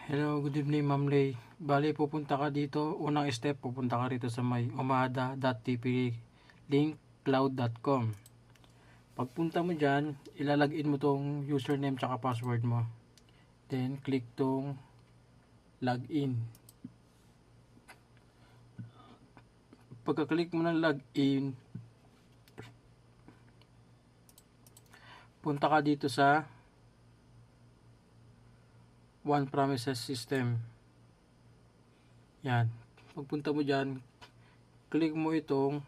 Hello, good evening Ma'am Lay. Bali, pupunta ka dito. Unang step, pupunta ka rito sa may omada.tp-linkcloud.com. Pagpunta mo dyan, ilalagin mo tong username tsaka password mo. Then, click tong login. Pagka-click mo ng login, punta ka dito sa One Premises System. Yan. Pagpunta mo dyan, click mo itong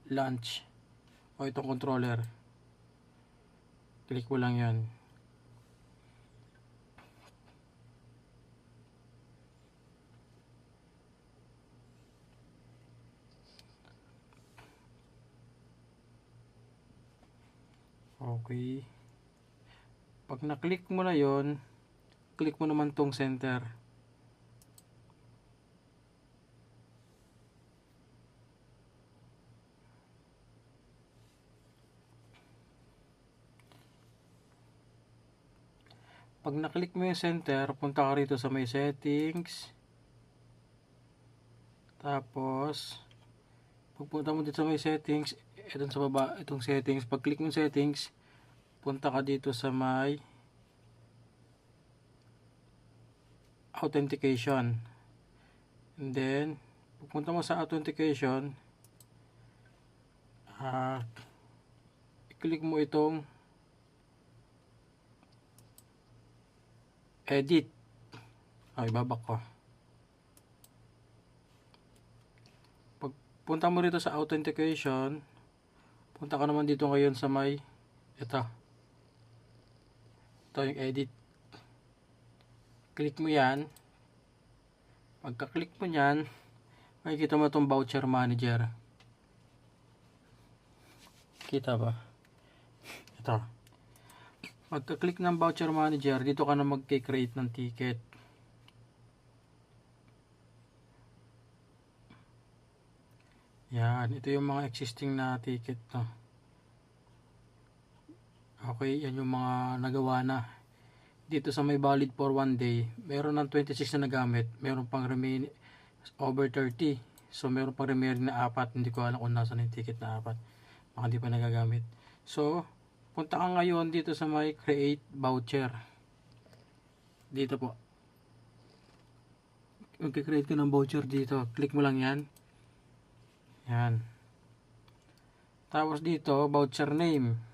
launch o itong controller. Click mo lang yan. Okay. Pag na-click mo na yon, click mo naman tong center. Pag na-click mo yung center, punta ka rito sa may settings. Tapos, pagpunta mo dito sa may settings, itong sa baba, itong settings. Pag click mo settings, punta ka dito sa may authentication. And then, pagpunta mo sa authentication, i-click mo itong edit. Ibabak ko. Pagpunta mo rito sa authentication, punta ka naman dito ngayon sa may ito yung edit. Click mo yan. Pagka-click mo yan, makikita mo itong voucher manager. Kita ba? Ito. Pagka-click ng voucher manager, dito ka na mag-create ng ticket. Yan. Ito yung mga existing na ticket. No? Okay, yan yung mga nagawa na. Dito sa may valid for 1 day, meron ng 26 na nagamit, meron pang remain over 30. So meron pang remaining na 4, hindi ko alam kung nasaan yung ticket na 4. Baka hindi pa nagagamit. So, punta ka ngayon dito sa may create voucher. Dito po. Mag-create ka ng voucher dito. Click mo lang yan. Yan. Tapos dito, voucher name.